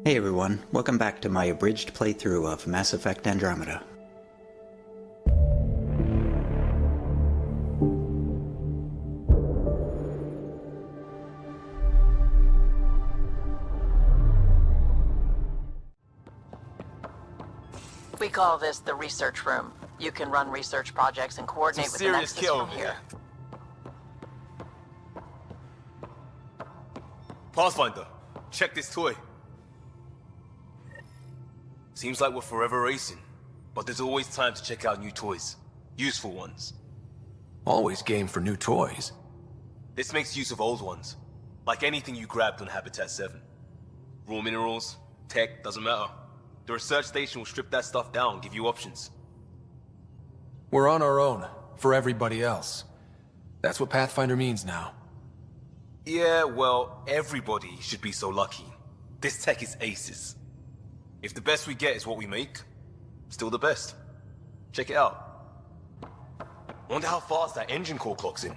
Hey everyone, welcome back to my abridged playthrough of Mass Effect Andromeda. We call this the research room. You can run research projects and coordinate with the Nexus from here. Pathfinder, check this toy. Seems like we're forever racing, but there's always time to check out new toys. Useful ones. Always game for new toys. This makes use of old ones. Like anything you grabbed on Habitat 7. Raw minerals, tech, doesn't matter. The research station will strip that stuff down and give you options. We're on our own, for everybody else. That's what Pathfinder means now. Yeah, well, everybody should be so lucky. This tech is aces. If the best we get is what we make, still the best. Check it out. Wonder how fast that engine core clocks in.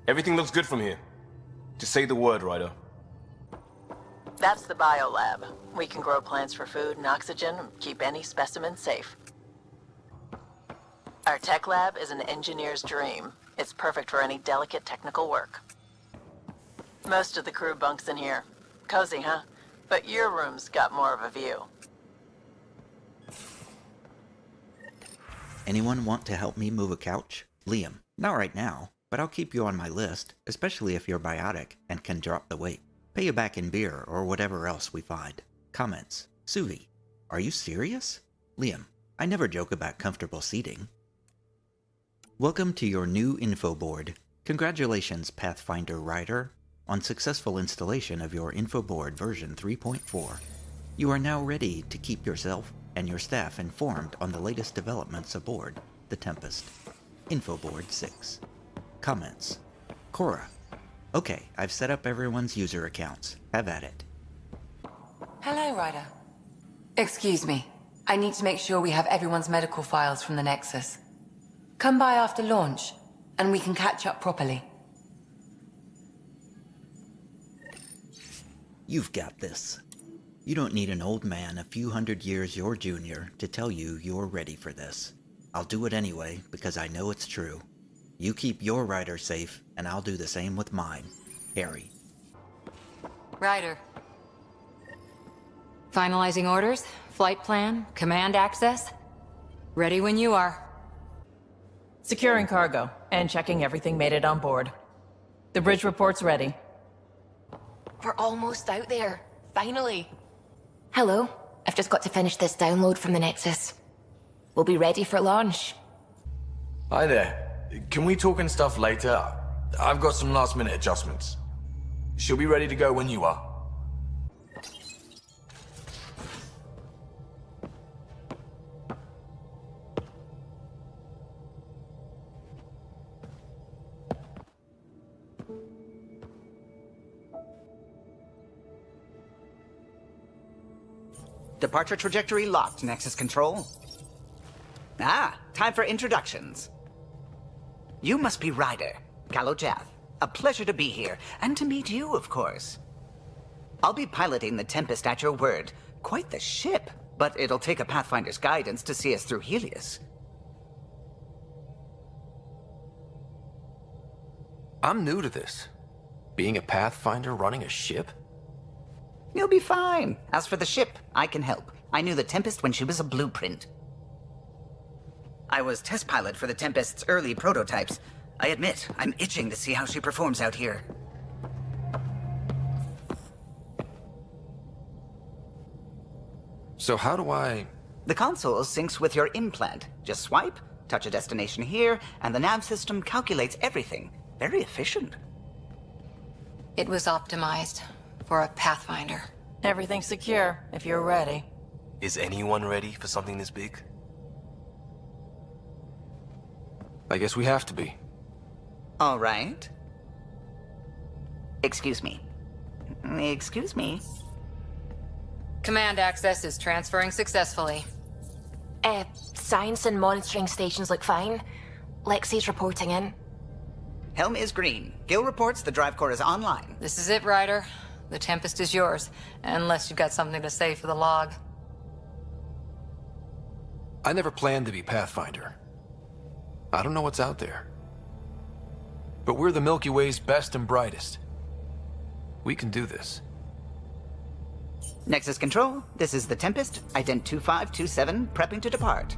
Everything looks good from here. Just say the word, Ryder. That's the biolab. We can grow plants for food and oxygen and keep any specimen safe. Our tech lab is an engineer's dream. It's perfect for any delicate technical work. Most of the crew bunks in here. Cozy, huh? But your room's got more of a view. Anyone want to help me move a couch? Liam. Not right now, but I'll keep you on my list, especially if you're biotic and can drop the weight. Pay you back in beer or whatever else we find. Comments. Suvi. Are you serious? Liam. I never joke about comfortable seating. Welcome to your new info board. Congratulations, Pathfinder Ryder, on successful installation of your info board version 3.4. You are now ready to keep yourself and your staff informed on the latest developments aboard the Tempest. Info board 6. Comments. Cora. Okay, I've set up everyone's user accounts. Have at it. Hello, Ryder. Excuse me. I need to make sure we have everyone's medical files from the Nexus. Come by after launch, and we can catch up properly. You've got this. You don't need an old man a few hundred years your junior to tell you you're ready for this. I'll do it anyway, because I know it's true. You keep your Ryder safe, and I'll do the same with mine. Harry. Ryder. Finalizing orders, flight plan, command access. Ready when you are. Securing cargo and checking everything made it on board. The bridge report's ready. We're almost out there. Finally. Hello. I've just got to finish this download from the Nexus. We'll be ready for launch. Hi there. Can we talk and stuff later? I've got some last-minute adjustments. She'll be ready to go when you are. Departure trajectory locked, Nexus Control. Time for introductions. You must be Ryder, Kalojath. A pleasure to be here, and to meet you, of course. I'll be piloting the Tempest at your word. Quite the ship, but it'll take a Pathfinder's guidance to see us through Helios. I'm new to this. Being a Pathfinder running a ship? You'll be fine. As for the ship, I can help. I knew the Tempest when she was a blueprint. I was test pilot for the Tempest's early prototypes. I admit, I'm itching to see how she performs out here. So how do I... The console syncs with your implant. Just swipe, touch a destination here, and the nav system calculates everything. Very efficient. It was optimized for a Pathfinder. Everything's secure, if you're ready. Is anyone ready for something this big? I guess we have to be. All right. Excuse me. Excuse me. Command access is transferring successfully. Science and monitoring stations look fine. Lexi's reporting in. Helm is green. Gil reports the drive core is online. This is it, Ryder. The Tempest is yours, unless you've got something to say for the log. I never planned to be Pathfinder. I don't know what's out there. But we're the Milky Way's best and brightest. We can do this. Nexus Control, this is the Tempest, ident 2527, prepping to depart.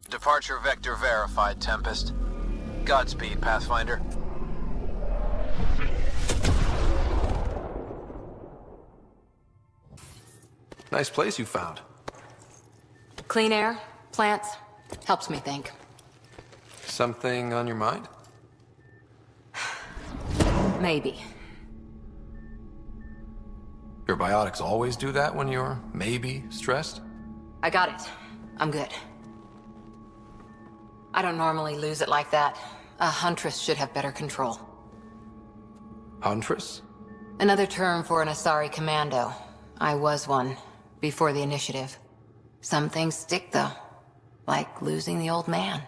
Departure vector verified, Tempest. Godspeed, Pathfinder. Nice place you found. Clean air, plants, helps me think. Something on your mind? Maybe. Your biotics always do that when you're maybe stressed? I got it. I'm good. I don't normally lose it like that. A huntress should have better control. Huntress? Another term for an Asari commando. I was one, before the initiative. Some things stick, though. Like losing the old man.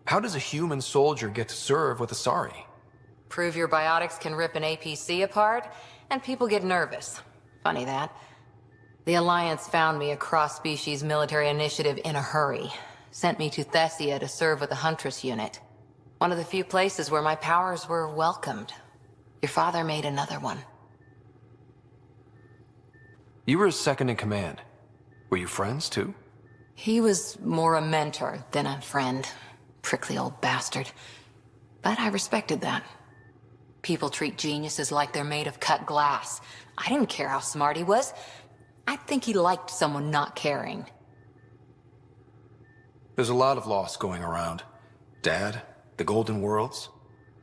How does a human soldier get to serve with Asari? Prove your biotics can rip an APC apart, and people get nervous. Funny that. The Alliance found me a cross-species military initiative in a hurry. Sent me to Thessia to serve with the Huntress unit. One of the few places where my powers were welcomed. Your father made another one. You were his second in command. Were you friends, too? He was more a mentor than a friend. Prickly old bastard. But I respected that. People treat geniuses like they're made of cut glass. I didn't care how smart he was. I think he liked someone not caring. There's a lot of loss going around. Dad, the Golden Worlds.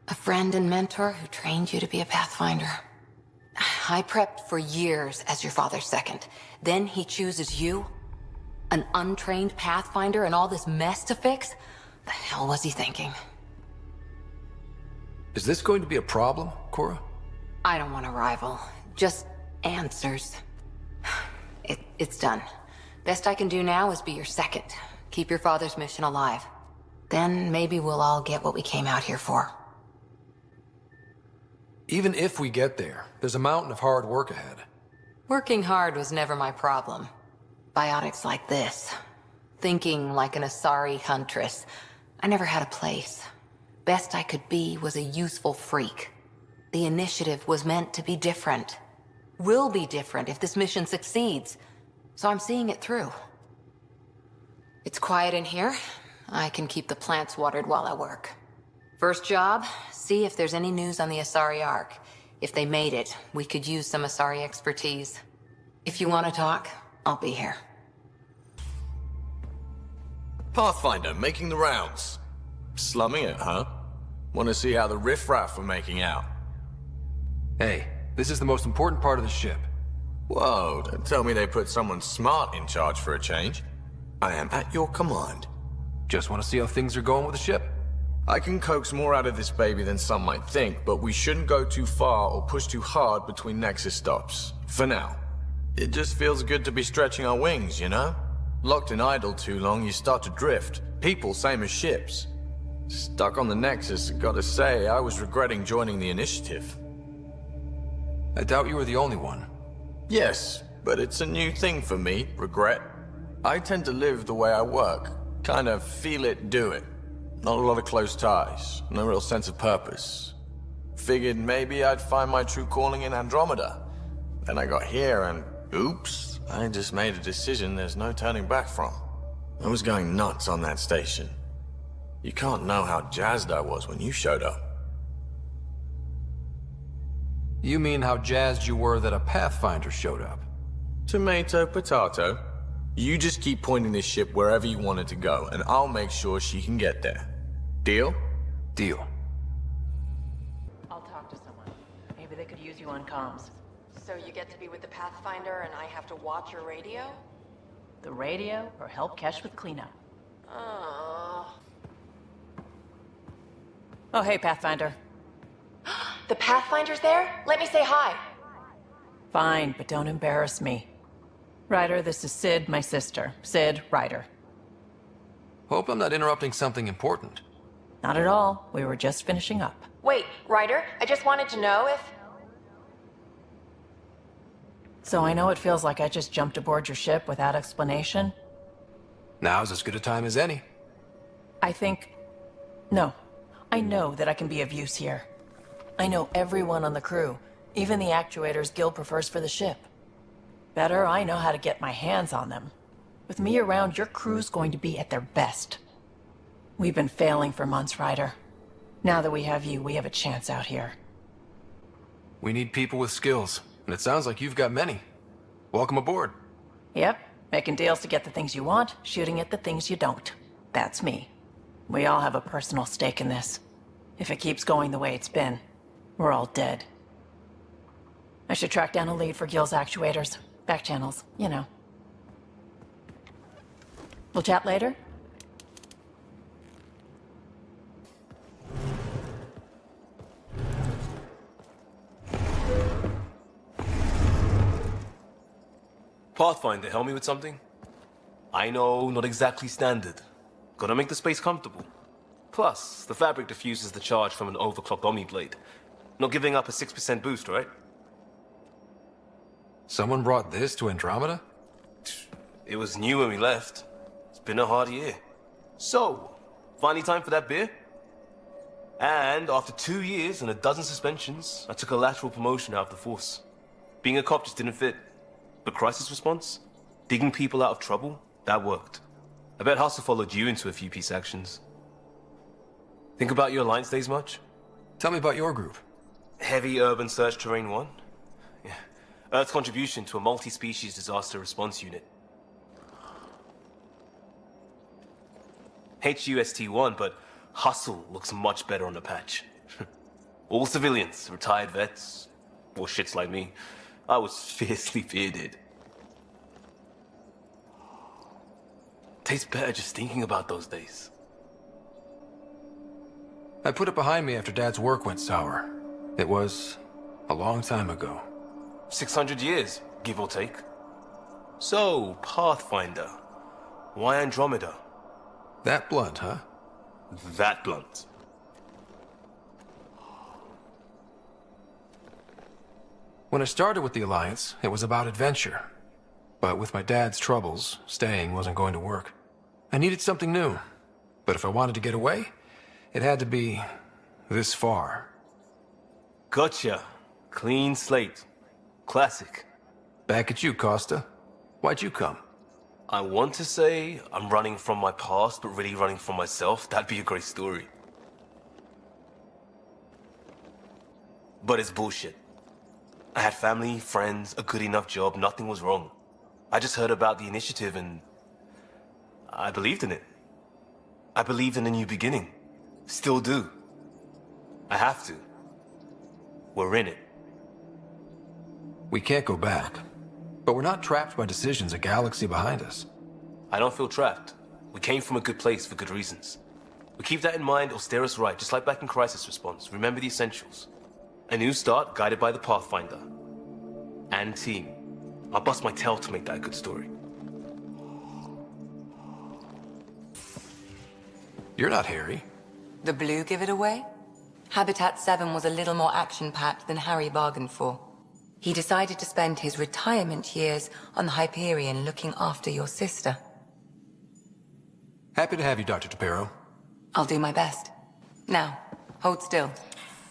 A friend and mentor who trained you to be a Pathfinder. I prepped for years as your father's second. Then he chooses you? An untrained Pathfinder and all this mess to fix? The hell was he thinking? Is this going to be a problem, Cora? I don't want a rival. Just answers. It's done. Best I can do now is be your second. Keep your father's mission alive. Then maybe we'll all get what we came out here for. Even if we get there, there's a mountain of hard work ahead. Working hard was never my problem. Biotics like this. Thinking like an Asari huntress. I never had a place. Best I could be was a useful freak. The initiative was meant to be different. Will be different if this mission succeeds. So I'm seeing it through. It's quiet in here. I can keep the plants watered while I work. First job, see if there's any news on the Asari Ark. If they made it, we could use some Asari expertise. If you want to talk, I'll be here. Pathfinder, making the rounds. Slumming it, huh? Want to see how the riffraff are making out? Hey, this is the most important part of the ship. Whoa, don't tell me they put someone smart in charge for a change. I am at your command. Just want to see how things are going with the ship. I can coax more out of this baby than some might think, but we shouldn't go too far or push too hard between Nexus stops. For now. It just feels good to be stretching our wings, you know? Locked and idle too long, you start to drift. People, same as ships. Stuck on the Nexus, gotta say, I was regretting joining the initiative. I doubt you were the only one. Yes, but it's a new thing for me, regret. I tend to live the way I work. Kind of feel it, do it. Not a lot of close ties, no real sense of purpose. Figured maybe I'd find my true calling in Andromeda. Then I got here and, oops, I just made a decision there's no turning back from. I was going nuts on that station. You can't know how jazzed I was when you showed up. You mean how jazzed you were that a Pathfinder showed up? Tomato, potato. You just keep pointing this ship wherever you want it to go, and I'll make sure she can get there. Deal? Deal. I'll talk to someone. Maybe they could use you on comms. So you get to be with the Pathfinder and I have to watch your radio? The radio or help Kesh with cleanup. Oh. Oh, hey, Pathfinder. The Pathfinder's there? Let me say hi. Fine, but don't embarrass me. Ryder, this is Sid, my sister. Sid, Ryder. Hope I'm not interrupting something important. Not at all. We were just finishing up. Wait, Ryder, I just wanted to know if... So I know it feels like I just jumped aboard your ship without explanation. Now's as good a time as any. I think... No. I know that I can be of use here. I know everyone on the crew, even the actuators Gil prefers for the ship. Better, I know how to get my hands on them. With me around, your crew's going to be at their best. We've been failing for months, Ryder. Now that we have you, we have a chance out here. We need people with skills, and it sounds like you've got many. Welcome aboard. Yep, making deals to get the things you want, shooting at the things you don't. That's me. We all have a personal stake in this. If it keeps going the way it's been, we're all dead. I should track down a lead for Gil's actuators. Back channels, you know. We'll chat later? Pathfinder, help me with something? I know, not exactly standard. Gotta make the space comfortable. Plus, the fabric diffuses the charge from an overclocked Omni blade. Not giving up a 6% boost, right? Someone brought this to Andromeda? It was new when we left. It's been a hard year. So, finally time for that beer? And after 2 years and a dozen suspensions, I took a lateral promotion out of the force. Being a cop just didn't fit. But crisis response? Digging people out of trouble? That worked. I bet Hustle followed you into a few peace actions. Think about your Alliance days much? Tell me about your group. Heavy Urban Search Terrain 1? Yeah. Earth's contribution to a multi-species disaster response unit. HUST-1, but Hustle looks much better on the patch. All civilians, retired vets, or shits like me. I was fiercely bearded. Tastes better just thinking about those days. I put it behind me after Dad's work went sour. It was a long time ago. 600 years, give or take. So, Pathfinder. Why Andromeda? That blunt, huh? That blunt. When I started with the Alliance, it was about adventure. But with my dad's troubles, staying wasn't going to work. I needed something new. But if I wanted to get away, it had to be this far. Gotcha. Clean slate. Classic. Back at you, Costa. Why'd you come? I want to say I'm running from my past, but really running from myself. That'd be a great story. But it's bullshit. I had family, friends, a good enough job, nothing was wrong. I just heard about the initiative and I believed in it. I believed in a new beginning. Still do. I have to. We're in it. We can't go back. But we're not trapped by decisions a galaxy behind us. I don't feel trapped. We came from a good place for good reasons. We keep that in mind or steer us right, just like back in Crisis Response. Remember the essentials. A new start guided by the Pathfinder. And team. I'll bust my tail to make that a good story. You're not Harry. The blue give it away? Habitat 7 was a little more action-packed than Harry bargained for. He decided to spend his retirement years on the Hyperion looking after your sister. Happy to have you, Dr. DePero. I'll do my best. Now, hold still.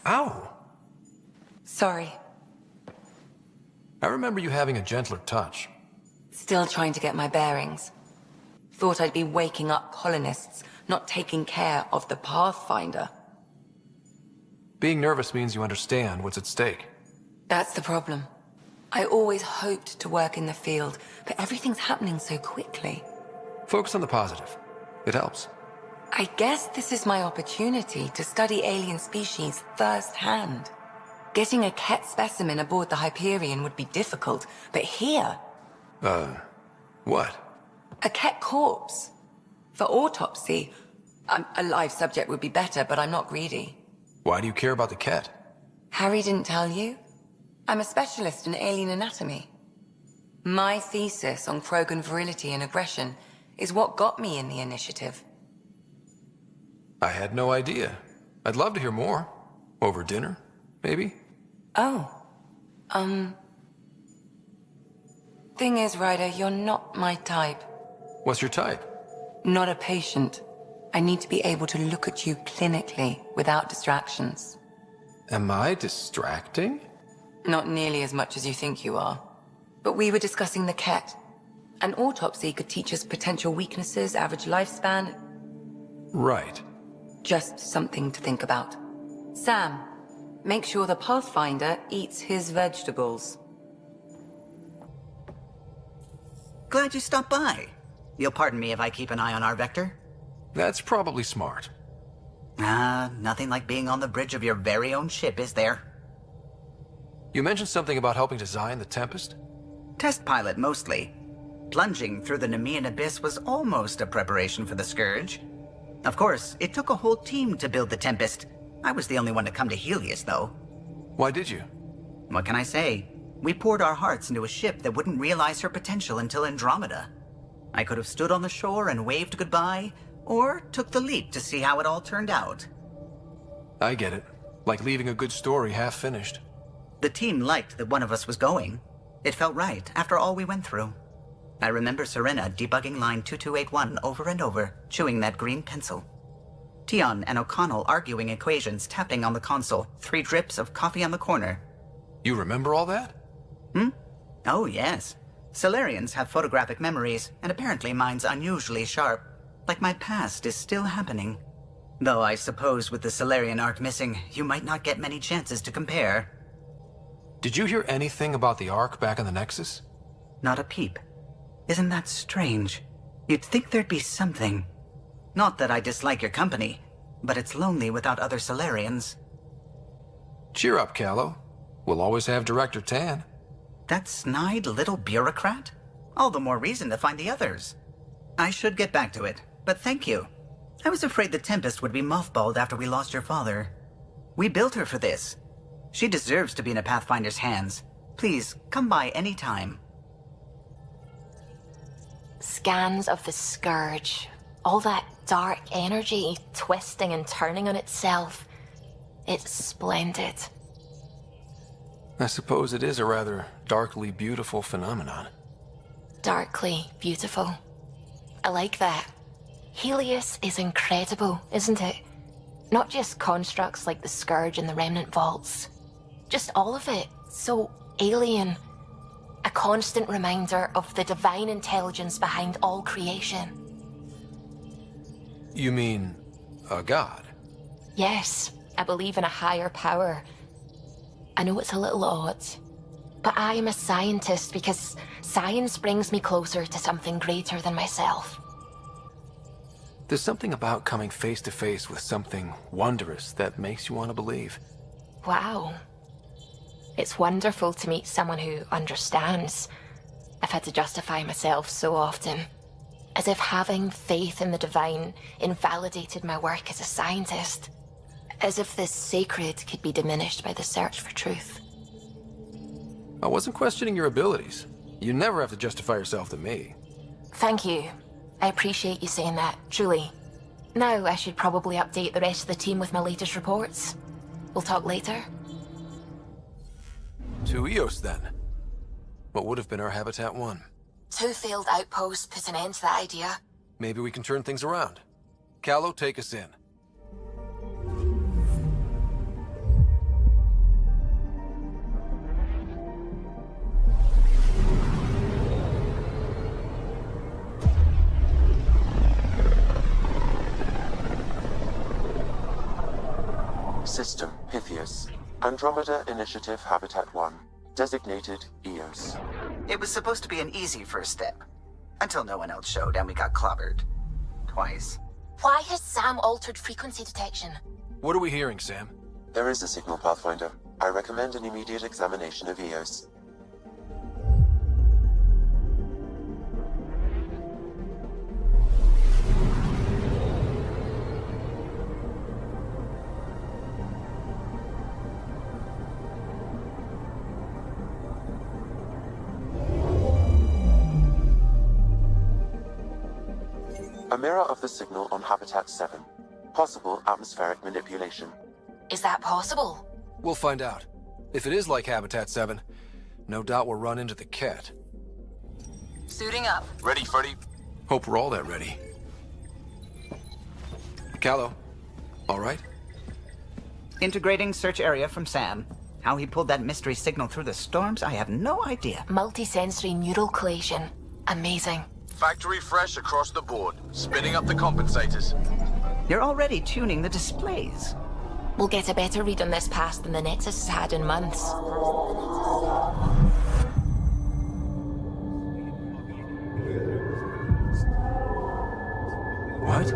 Ow! Sorry. I remember you having a gentler touch. Still trying to get my bearings. Thought I'd be waking up colonists, not taking care of the Pathfinder. Being nervous means you understand what's at stake. That's the problem. I always hoped to work in the field, but everything's happening so quickly. Focus on the positive. It helps. I guess this is my opportunity to study alien species firsthand. Getting a Ket specimen aboard the Hyperion would be difficult, but here... What? A Ket corpse. For autopsy, a live subject would be better, but I'm not greedy. Why do you care about the Ket? Harry didn't tell you? I'm a specialist in alien anatomy. My thesis on Krogan virility and aggression is what got me in the initiative. I had no idea. I'd love to hear more. Over dinner, maybe? Oh. Thing is, Ryder, you're not my type. What's your type? Not a patient. I need to be able to look at you clinically without distractions. Am I distracting? Not nearly as much as you think you are. But we were discussing the Ket. An autopsy could teach us potential weaknesses, average lifespan. Right. Just something to think about. Sam, make sure the Pathfinder eats his vegetables. Glad you stopped by. You'll pardon me if I keep an eye on our Vector? That's probably smart. Nothing like being on the bridge of your very own ship, is there? You mentioned something about helping design the Tempest? Test pilot, mostly. Plunging through the Nemean abyss was almost a preparation for the Scourge. Of course, it took a whole team to build the Tempest. I was the only one to come to Helios, though. Why did you? What can I say? We poured our hearts into a ship that wouldn't realize her potential until Andromeda. I could have stood on the shore and waved goodbye, or took the leap to see how it all turned out. I get it. Like leaving a good story half-finished. The team liked that one of us was going. It felt right, after all we went through. I remember Serena debugging line 2281 over and over, chewing that green pencil. Tion and O'Connell arguing equations, tapping on the console, 3 drips of coffee on the corner. You remember all that? Oh, yes. Solarians have photographic memories, and apparently mine's unusually sharp. Like my past is still happening. Though I suppose with the Solarian arc missing, you might not get many chances to compare. Did you hear anything about the Ark back in the Nexus? Not a peep. Isn't that strange? You'd think there'd be something. Not that I dislike your company, but it's lonely without other Solarians. Cheer up, Callow. We'll always have Director Tan. That snide little bureaucrat? All the more reason to find the others. I should get back to it, but thank you. I was afraid the Tempest would be mothballed after we lost your father. We built her for this. She deserves to be in a Pathfinder's hands. Please, come by any time. Scans of the Scourge. All that dark energy twisting and turning on itself. It's splendid. I suppose it is a rather darkly beautiful phenomenon. Darkly beautiful. I like that. Helios is incredible, isn't it? Not just constructs like the Scourge and the Remnant Vaults. Just all of it. So alien. A constant reminder of the divine intelligence behind all creation. You mean a god? Yes, I believe in a higher power. I know it's a little odd, but I am a scientist because science brings me closer to something greater than myself. There's something about coming face to face with something wondrous that makes you want to believe. Wow. It's wonderful to meet someone who understands. I've had to justify myself so often, as if having faith in the divine invalidated my work as a scientist. As if this sacred could be diminished by the search for truth. I wasn't questioning your abilities. You never have to justify yourself to me. Thank you. I appreciate you saying that, truly. Now I should probably update the rest of the team with my latest reports. We'll talk later. To Eos, then. What would have been our Habitat 1? 2 failed outposts put an end to that idea. Maybe we can turn things around. Callow, take us in. System, Pythias. Andromeda Initiative Habitat 1. Designated Eos. It was supposed to be an easy first step. Until no one else showed and we got clobbered. Twice. Why has Sam altered frequency detection? What are we hearing, Sam? There is a signal, Pathfinder. I recommend an immediate examination of Eos. A mirror of the signal on Habitat 7. Possible atmospheric manipulation. Is that possible? We'll find out. If it is like Habitat 7, no doubt we'll run into the cat. Suiting up. Ready, Freddy? Hope we're all that ready. Callow, all right? Integrating search area from Sam. How he pulled that mystery signal through the storms, I have no idea. Multisensory neural collation. Amazing. Factory fresh across the board. Spinning up the compensators. You're already tuning the displays. We'll get a better read on this pass than the Nexus has had in months. What?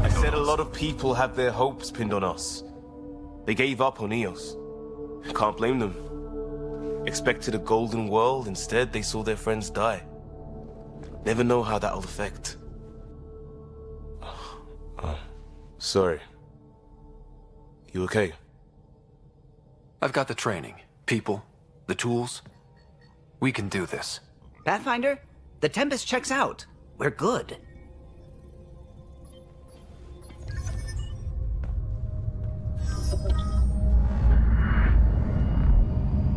I said a lot of people have their hopes pinned on us. They gave up on Eos. Can't blame them. Expected a golden world, instead they saw their friends die. Never know how that'll affect. Sorry. You okay? I've got the training, people, the tools. We can do this. Pathfinder, the Tempest checks out. We're good.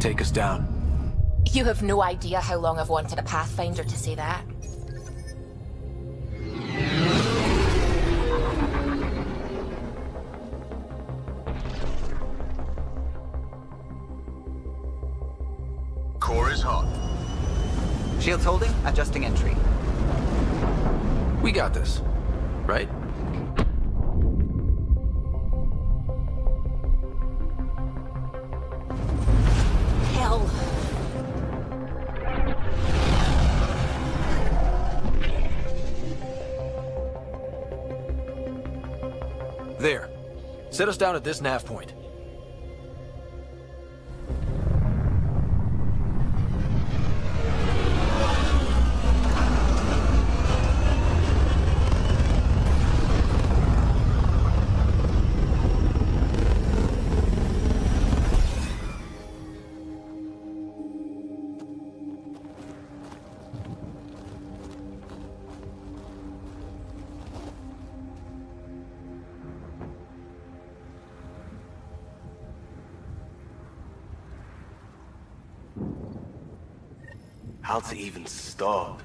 Take us down. You have no idea how long I've wanted a Pathfinder to say that. Core is hot. Shields holding, adjusting entry. We got this, right? Hell. There. Set us down at this nav point. How to even start?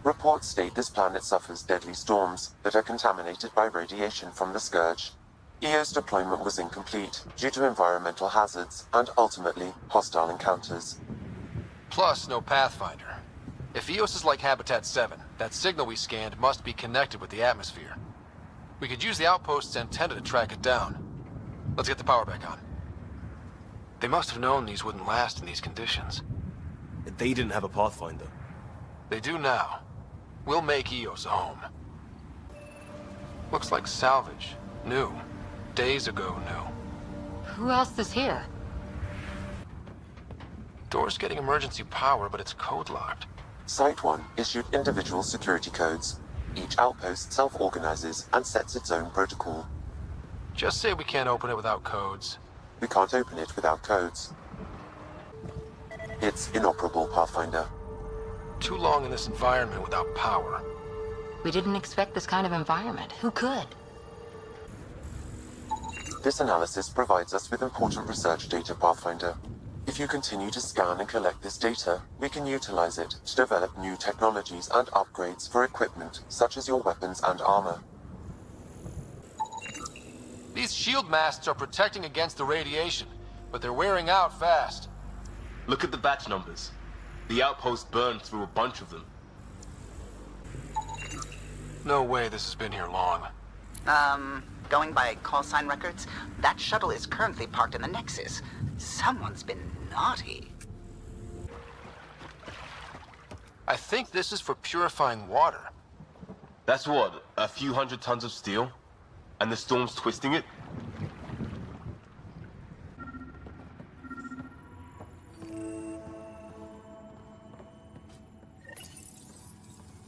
Reports state this planet suffers deadly storms that are contaminated by radiation from the Scourge. EO's deployment was incomplete due to environmental hazards and ultimately hostile encounters. Plus, no Pathfinder. If Eos is like Habitat 7, that signal we scanned must be connected with the atmosphere. We could use the outpost's antenna to track it down. Let's get the power back on. They must have known these wouldn't last in these conditions. They didn't have a Pathfinder. They do now. We'll make Eos a home. Looks like salvage. New. Days ago new. Who else is here? Door's getting emergency power, but it's code locked. Site 1 issued individual security codes. Each outpost self-organizes and sets its own protocol. Just say we can't open it without codes. We can't open it without codes. It's inoperable, Pathfinder. Too long in this environment without power. We didn't expect this kind of environment. Who could? This analysis provides us with important research data, Pathfinder. If you continue to scan and collect this data, we can utilize it to develop new technologies and upgrades for equipment, such as your weapons and armor. These shield masks are protecting against the radiation, but they're wearing out fast. Look at the batch numbers. The outpost burned through a bunch of them. No way this has been here long. Going by call sign records, that shuttle is currently parked in the Nexus. Someone's been naughty. I think this is for purifying water. That's what, a few hundred tons of steel? And the storm's twisting it?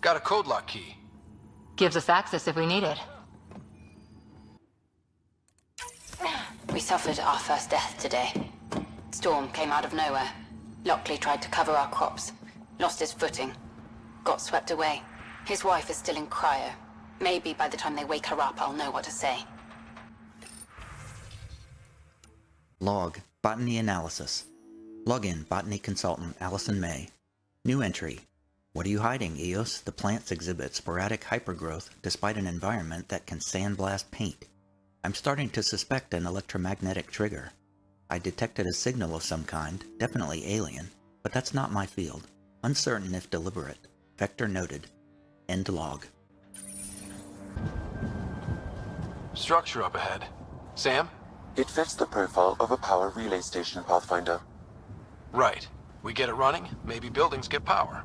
Got a code lock key. Gives us access if we need it. We suffered our first death today. Storm came out of nowhere. Lockley tried to cover our crops. Lost his footing. Got swept away. His wife is still in cryo. Maybe by the time they wake her up, I'll know what to say. Log, Botany Analysis. Login, Botany Consultant Allison May. New entry. What are you hiding, Eos? The plants exhibit sporadic hypergrowth despite an environment that can sandblast paint. I'm starting to suspect an electromagnetic trigger. I detected a signal of some kind, definitely alien, but that's not my field. Uncertain if deliberate. Vector noted. End log. Structure up ahead. Sam? It fits the profile of a power relay station, Pathfinder. Right. We get it running, maybe buildings get power.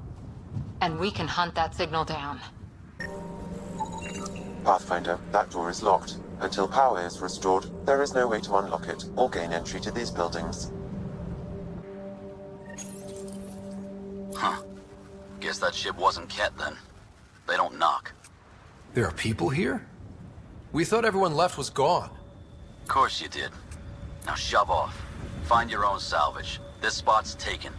And we can hunt that signal down. Pathfinder, that door is locked. Until power is restored, there is no way to unlock it or gain entry to these buildings. Huh. Guess that ship wasn't Ket then. They don't knock. There are people here? We thought everyone left was gone. Of course you did. Now shove off. Find your own salvage. This spot's taken.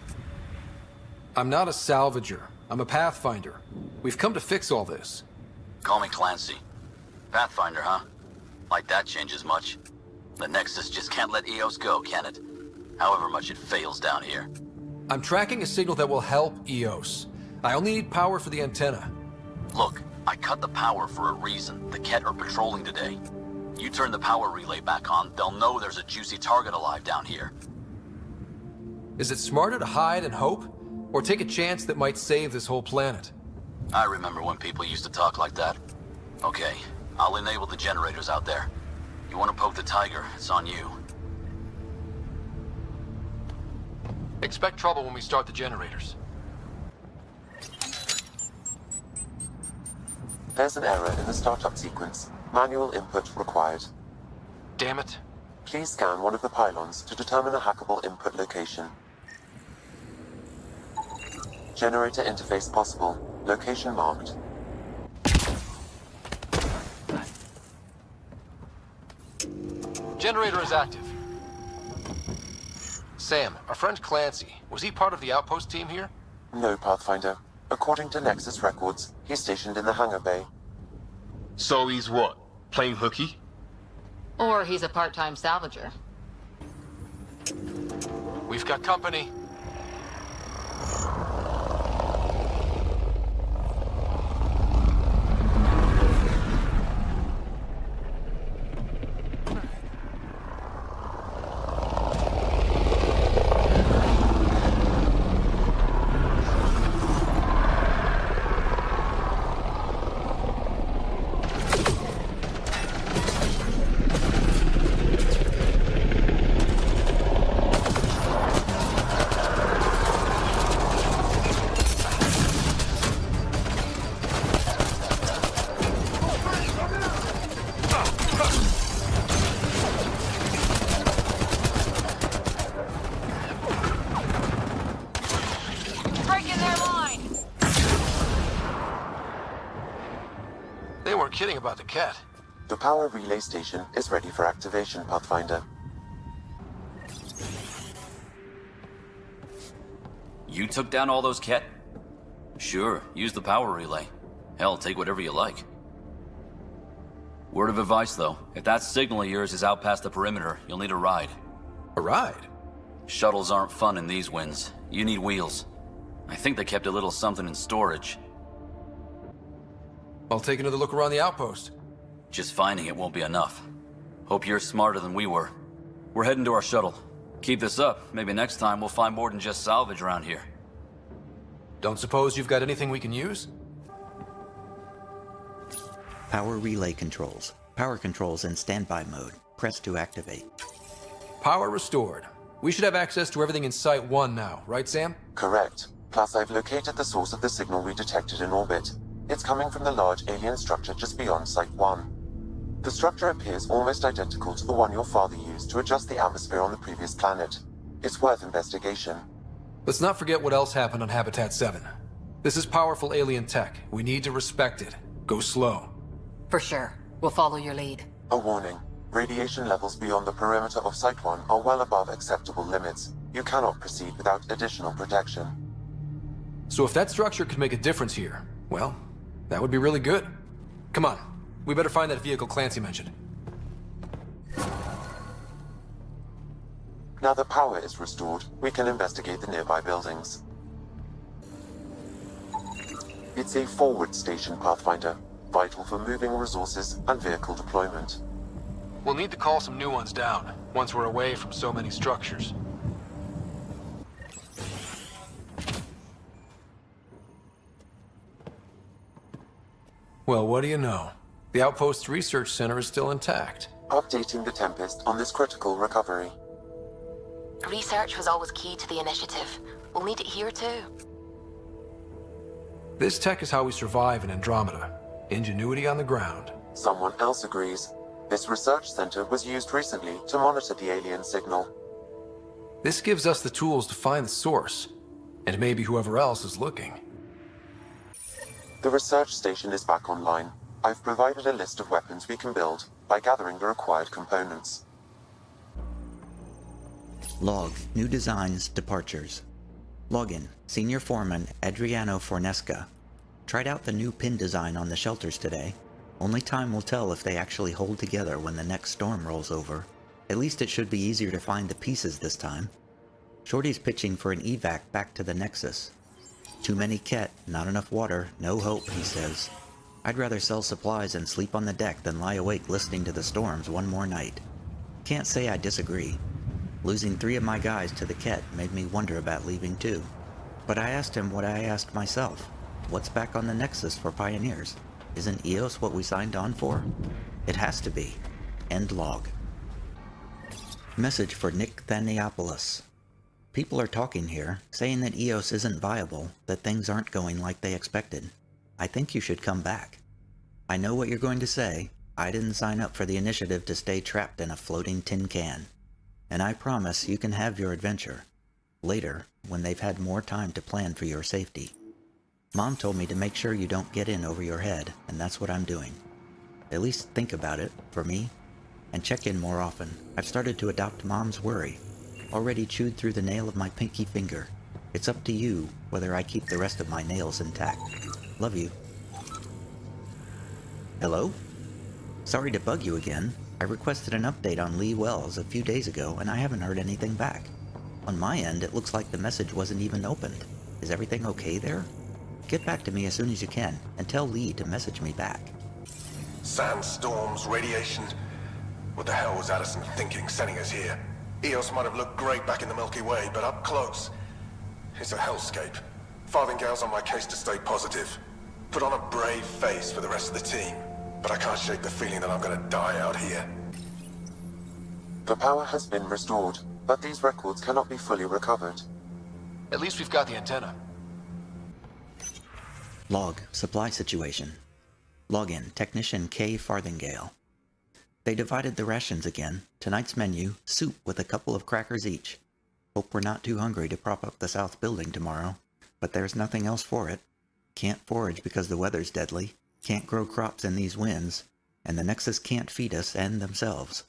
I'm not a salvager. I'm a pathfinder. We've come to fix all this. Call me Clancy. Pathfinder, huh? Like that changes much. The Nexus just can't let Eos go, can it? However much it fails down here. I'm tracking a signal that will help Eos. I only need power for the antenna. Look, I cut the power for a reason. The Ket are patrolling today. You turn the power relay back on, they'll know there's a juicy target alive down here. Is it smarter to hide and hope? Or take a chance that might save this whole planet? I remember when people used to talk like that. Okay, I'll enable the generators out there. You want to poke the tiger, it's on you. Expect trouble when we start the generators. There's an error in the startup sequence. Manual input required. Damn it. Please scan one of the pylons to determine a hackable input location. Generator interface possible. Location marked. Generator is active. Sam, our friend Clancy, was he part of the outpost team here? No, Pathfinder. According to Nexus records, he's stationed in the hangar bay. So he's what? Playing hooky? Or he's a part-time salvager. We've got company. Kidding about the cat. The power relay station is ready for activation, Pathfinder. You took down all those Ket? Sure, use the power relay. Hell, take whatever you like. Word of advice, though. If that signal of yours is out past the perimeter, you'll need a ride. A ride? Shuttles aren't fun in these winds. You need wheels. I think they kept a little something in storage. I'll take another look around the outpost. Just finding it won't be enough. Hope you're smarter than we were. We're heading to our shuttle. Keep this up. Maybe next time we'll find more than just salvage around here. Don't suppose you've got anything we can use? Power relay controls. Power controls in standby mode. Press to activate. Power restored. We should have access to everything in Site 1 now, right, Sam? Correct. Plus, I've located the source of the signal we detected in orbit. It's coming from the large alien structure just beyond Site 1. The structure appears almost identical to the one your father used to adjust the atmosphere on the previous planet. It's worth investigation. Let's not forget what else happened on Habitat 7. This is powerful alien tech. We need to respect it. Go slow. For sure. We'll follow your lead. A warning. Radiation levels beyond the perimeter of Site 1 are well above acceptable limits. You cannot proceed without additional protection. So if that structure could make a difference here, well, that would be really good. Come on. We better find that vehicle Clancy mentioned. Now that power is restored, we can investigate the nearby buildings. It's a forward station, Pathfinder, vital for moving resources and vehicle deployment. We'll need to call some new ones down, once we're away from so many structures. Well, what do you know? The Outpost's research center is still intact. Updating the Tempest on this critical recovery. Research was always key to the initiative. We'll need it here too. This tech is how we survive in Andromeda. Ingenuity on the ground. Someone else agrees. This research center was used recently to monitor the alien signal. This gives us the tools to find the source, and maybe whoever else is looking. The research station is back online. I've provided a list of weapons we can build by gathering the required components. Log, new designs, departures. Login, Senior Foreman Adriano Fornesca. Tried out the new pin design on the shelters today. Only time will tell if they actually hold together when the next storm rolls over. At least it should be easier to find the pieces this time. Shorty's pitching for an evac back to the Nexus. Too many Ket, not enough water, no hope, he says. I'd rather sell supplies and sleep on the deck than lie awake listening to the storms one more night. Can't say I disagree. Losing 3 of my guys to the Ket made me wonder about leaving too. But I asked him what I asked myself. What's back on the Nexus for Pioneers? Isn't EOS what we signed on for? It has to be. End log. Message for Nick Thaniopoulos. People are talking here, saying that EOS isn't viable, that things aren't going like they expected. I think you should come back. I know what you're going to say. I didn't sign up for the initiative to stay trapped in a floating tin can. And I promise you can have your adventure. Later, when they've had more time to plan for your safety. Mom told me to make sure you don't get in over your head, and that's what I'm doing. At least think about it, for me. And check in more often. I've started to adopt Mom's worry. Already chewed through the nail of my pinky finger. It's up to you whether I keep the rest of my nails intact. Love you. Hello? Sorry to bug you again. I requested an update on Lee Wells a few days ago, and I haven't heard anything back. On my end, it looks like the message wasn't even opened. Is everything okay there? Get back to me as soon as you can, and tell Lee to message me back. Sandstorms, radiation. What the hell was Addison thinking sending us here? EOS might have looked great back in the Milky Way, but up close, it's a hellscape. Farthingale's on my case to stay positive. Put on a brave face for the rest of the team, but I can't shake the feeling that I'm gonna die out here. The power has been restored, but these records cannot be fully recovered. At least we've got the antenna. Log, supply situation. Login, Technician K. Farthingale. They divided the rations again. Tonight's menu, soup with a couple of crackers each. Hope we're not too hungry to prop up the south building tomorrow, but there's nothing else for it. Can't forage because the weather's deadly, can't grow crops in these winds, and the Nexus can't feed us and themselves.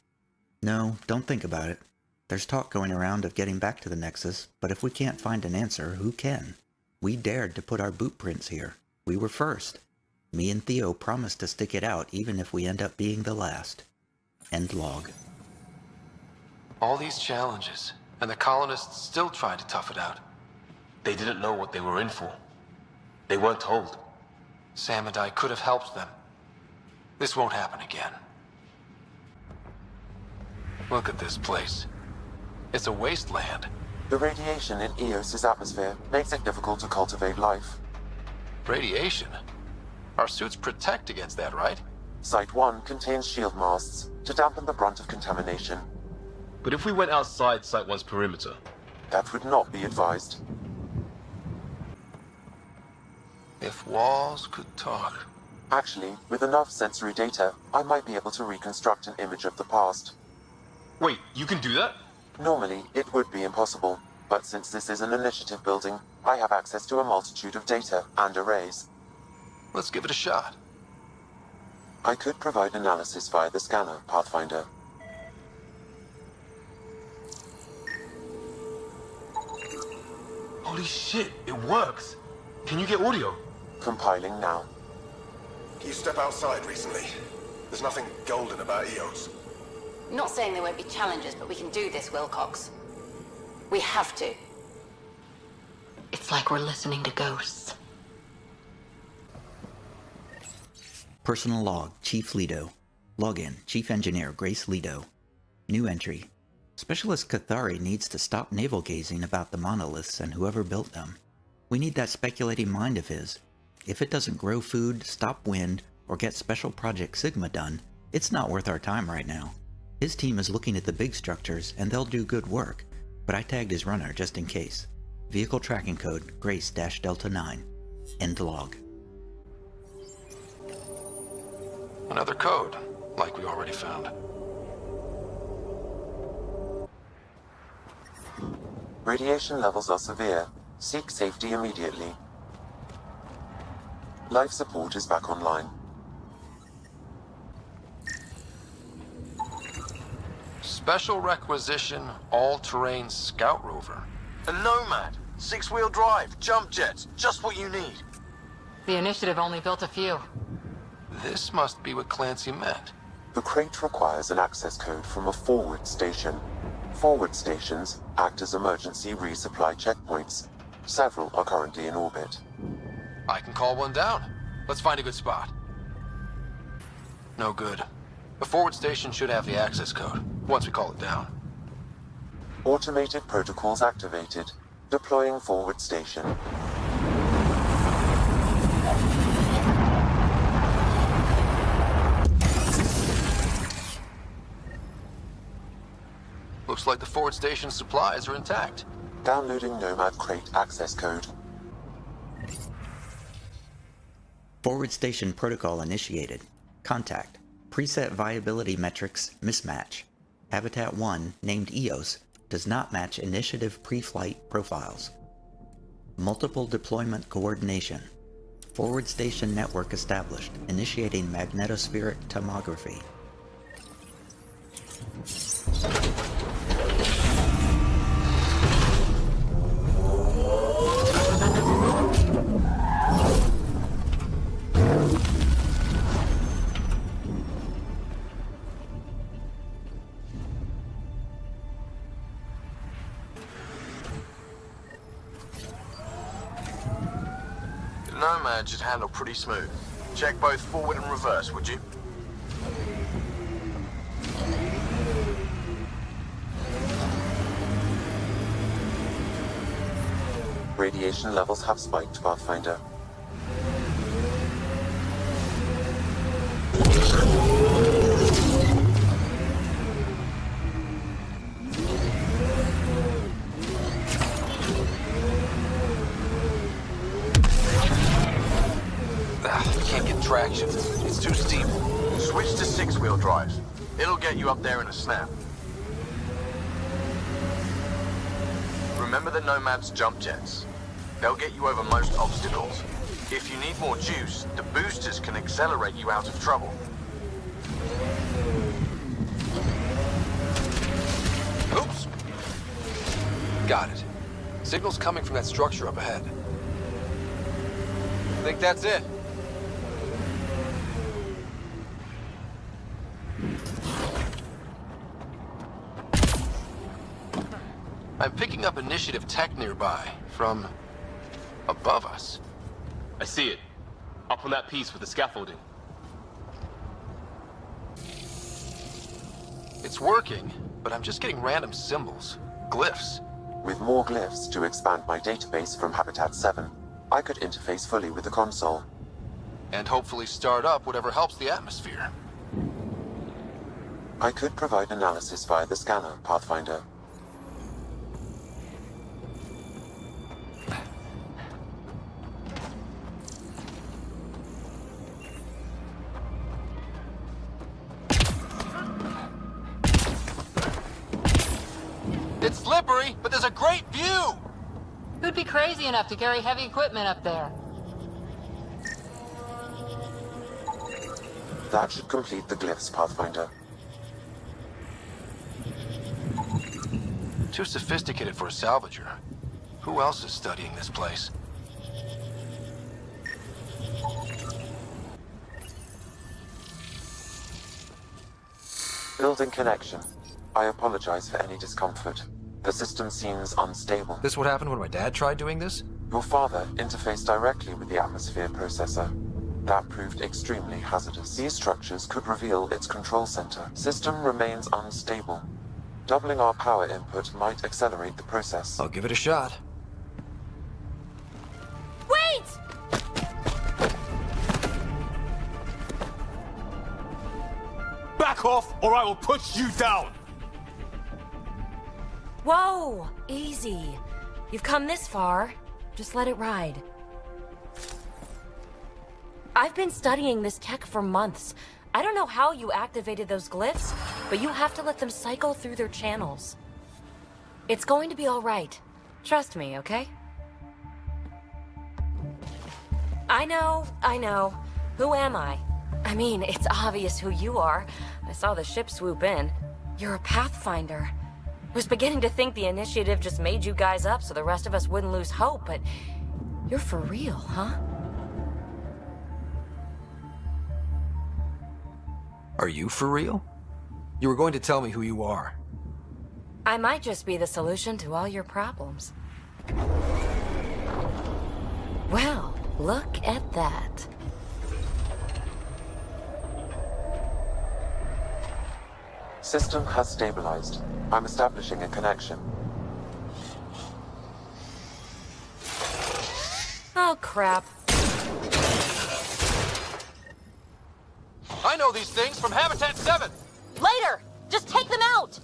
No, don't think about it. There's talk going around of getting back to the Nexus, but if we can't find an answer, who can? We dared to put our boot prints here. We were first. Me and Theo promised to stick it out even if we end up being the last. End log. All these challenges, and the colonists still tried to tough it out. They didn't know what they were in for. They weren't told. Sam and I could have helped them. This won't happen again. Look at this place. It's a wasteland. The radiation in EOS's atmosphere makes it difficult to cultivate life. Radiation? Our suits protect against that, right? Site 1 contains shield masts to dampen the brunt of contamination. But if we went outside Site 1's perimeter? That would not be advised. If walls could talk. Actually, with enough sensory data, I might be able to reconstruct an image of the past. Wait, you can do that? Normally, it would be impossible, but since this is an initiative building, I have access to a multitude of data and arrays. Let's give it a shot. I could provide analysis via the scanner, Pathfinder. Holy shit, it works! Can you get audio? Compiling now. You step outside recently. There's nothing golden about Eos. Not saying there won't be challenges, but we can do this, Wilcox. We have to. It's like we're listening to ghosts. Personal log, Chief Leto. Login, Chief Engineer Grace Leto. New entry. Specialist Cathari needs to stop navel-gazing about the monoliths and whoever built them. We need that speculating mind of his. If it doesn't grow food, stop wind, or get Special Project Sigma done, it's not worth our time right now. His team is looking at the big structures, and they'll do good work, but I tagged his runner just in case. Vehicle tracking code, Grace-Delta 9. End log. Another code, like we already found. Radiation levels are severe. Seek safety immediately. Life support is back online. Special requisition, all-terrain scout rover. A Nomad, 6-wheel drive, jump jets, just what you need. The initiative only built a few. This must be what Clancy meant. The crate requires an access code from a forward station. Forward stations act as emergency resupply checkpoints. Several are currently in orbit. I can call one down. Let's find a good spot. No good. The forward station should have the access code, once we call it down. Automated protocols activated. Deploying forward station. Looks like the forward station supplies are intact. Downloading Nomad crate access code. Forward station protocol initiated. Contact. Preset viability metrics mismatch. Habitat 1, named EOS, does not match initiative pre-flight profiles. Multiple deployment coordination. Forward station network established. Initiating magnetospheric tomography. Nomad should handle pretty smooth. Check both forward and reverse, would you? Radiation levels have spiked, Pathfinder. Can't get traction. It's too steep. Switch to 6-wheel drives. It'll get you up there in a snap. Remember the Nomad's jump jets. They'll get you over most obstacles. If you need more juice, the boosters can accelerate you out of trouble. Oops! Got it. Signal's coming from that structure up ahead. Think that's it. I'm picking up initiative tech nearby, from above us. I see it. Up on that piece with the scaffolding. It's working, but I'm just getting random symbols, glyphs. With more glyphs to expand my database from Habitat 7, I could interface fully with the console. And hopefully start up whatever helps the atmosphere. I could provide analysis via the scanner, Pathfinder. It's slippery, but there's a great view! Who'd be crazy enough to carry heavy equipment up there? That should complete the glyphs, Pathfinder. Too sophisticated for a salvager. Who else is studying this place? Building connection. I apologize for any discomfort. The system seems unstable. This what happened when my dad tried doing this? Your father interfaced directly with the atmosphere processor. That proved extremely hazardous. These structures could reveal its control center. System remains unstable. Doubling our power input might accelerate the process. I'll give it a shot. Wait! Back off, or I will put you down! Whoa! Easy. You've come this far. Just let it ride. I've been studying this tech for months. I don't know how you activated those glyphs, but you have to let them cycle through their channels. It's going to be all right. Trust me, okay? I know. Who am I? I mean, it's obvious who you are. I saw the ship swoop in. You're a Pathfinder. I was beginning to think the initiative just made you guys up so the rest of us wouldn't lose hope, but you're for real, huh? Are you for real? You were going to tell me who you are. I might just be the solution to all your problems. Well, look at that. System has stabilized. I'm establishing a connection. Oh, crap. I know these things from Habitat 7! Later! Just take them out!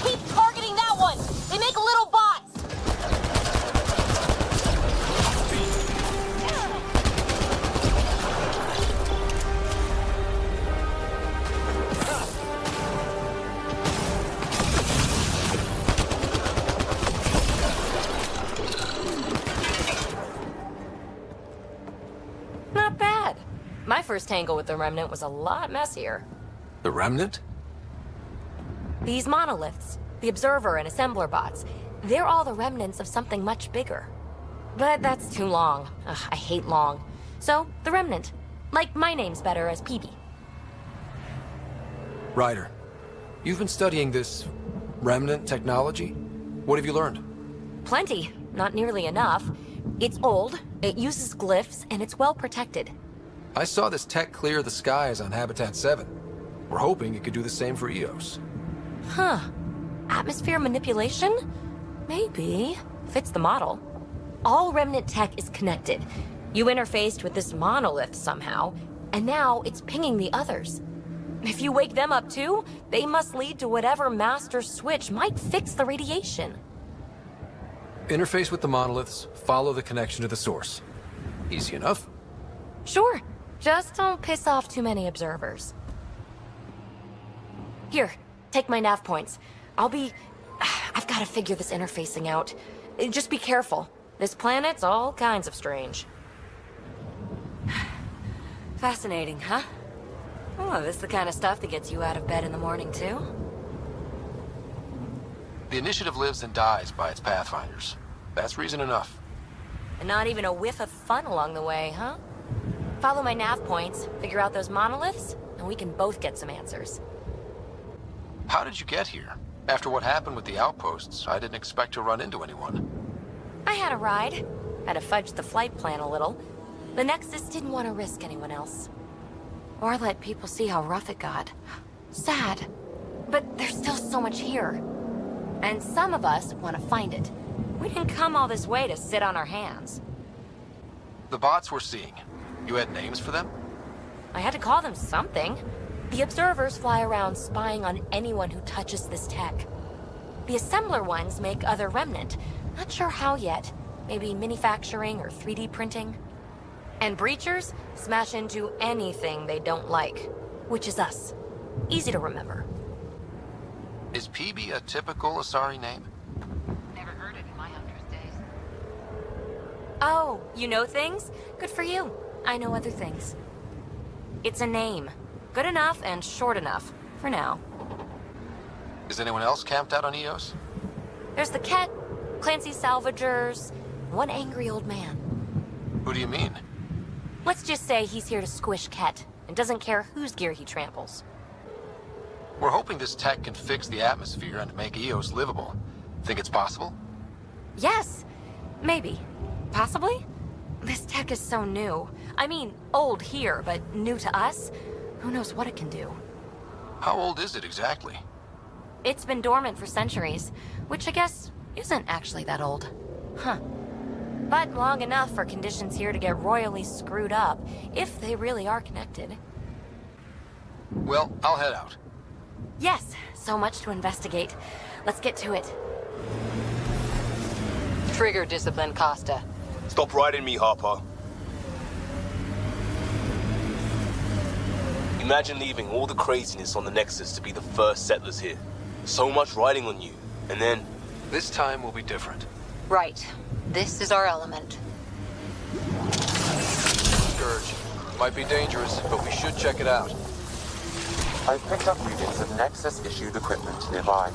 Keep targeting that one! They make little bots! Not bad. My first tangle with the Remnant was a lot messier. The Remnant? These monoliths, the Observer and Assembler bots, they're all the remnants of something much bigger. But that's too long. Ugh, I hate long. So, the Remnant. Like, my name's better as PB. Ryder, you've been studying this Remnant technology? What have you learned? Plenty. Not nearly enough. It's old, it uses glyphs, and it's well protected. I saw this tech clear the skies on Habitat 7. We're hoping it could do the same for Eos. Huh. Atmosphere manipulation? Maybe. Fits the model. All Remnant tech is connected. You interfaced with this monolith somehow, and now it's pinging the others. If you wake them up too, they must lead to whatever master switch might fix the radiation. Interface with the monoliths, follow the connection to the source. Easy enough. Sure. Just don't piss off too many observers. Here, take my nav points. I've got to figure this interfacing out. Just be careful. This planet's all kinds of strange. Fascinating, huh? Oh, this is the kind of stuff that gets you out of bed in the morning, too? The initiative lives and dies by its pathfinders. That's reason enough. And not even a whiff of fun along the way, huh? Follow my nav points, figure out those monoliths, and we can both get some answers. How did you get here? After what happened with the outposts, I didn't expect to run into anyone. I had a ride. Had to fudge the flight plan a little. The Nexus didn't want to risk anyone else. Or let people see how rough it got. Sad. But there's still so much here. And some of us want to find it. We didn't come all this way to sit on our hands. The bots we're seeing, you had names for them? I had to call them something. The observers fly around spying on anyone who touches this tech. The assembler ones make other Remnant. Not sure how yet. Maybe manufacturing or 3D printing. And breachers smash into anything they don't like. Which is us. Easy to remember. Is PB a typical Asari name? Never heard it in my Hunter's days. Oh, you know things? Good for you. I know other things. It's a name. Good enough and short enough. For now. Is anyone else camped out on Eos? There's the Ket, Clancy Salvagers, one angry old man. Who do you mean? Let's just say he's here to squish Ket, and doesn't care whose gear he tramples. We're hoping this tech can fix the atmosphere and make Eos livable. Think it's possible? Yes. Maybe. Possibly? This tech is so new. I mean, old here, but new to us? Who knows what it can do? How old is it exactly? It's been dormant for centuries, which I guess isn't actually that old. Huh. But long enough for conditions here to get royally screwed up, if they really are connected. Well, I'll head out. Yes, so much to investigate. Let's get to it. Trigger discipline, Costa. Stop riding me, Harper. Imagine leaving all the craziness on the Nexus to be the first settlers here. So much riding on you, and then... This time will be different. Right. This is our element. Scourge. Might be dangerous, but we should check it out. I've picked up units of Nexus-issued equipment nearby.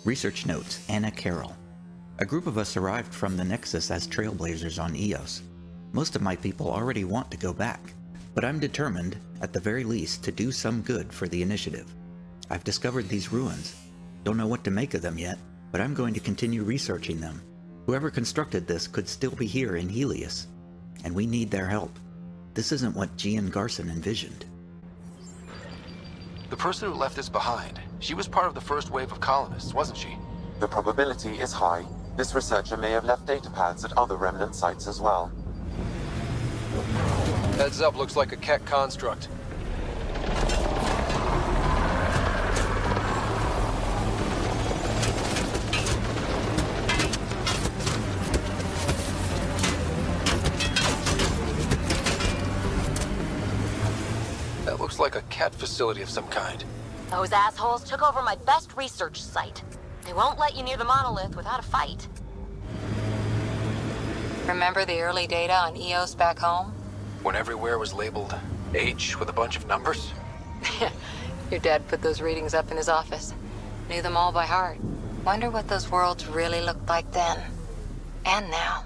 Research notes, Anna Carroll. A group of us arrived from the Nexus as trailblazers on Eos. Most of my people already want to go back, but I'm determined, at the very least, to do some good for the initiative. I've discovered these ruins. Don't know what to make of them yet, but I'm going to continue researching them. Whoever constructed this could still be here in Helios, and we need their help. This isn't what Gian Garson envisioned. The person who left this behind, she was part of the first wave of colonists, wasn't she? The probability is high. This researcher may have left data paths at other remnant sites as well. Heads up, looks like a Keck construct. That looks like a cat facility of some kind. Those assholes took over my best research site. They won't let you near the monolith without a fight. Remember the early data on Eos back home? When everywhere was labeled H with a bunch of numbers? Your dad put those readings up in his office. Knew them all by heart. Wonder what those worlds really looked like then. And now.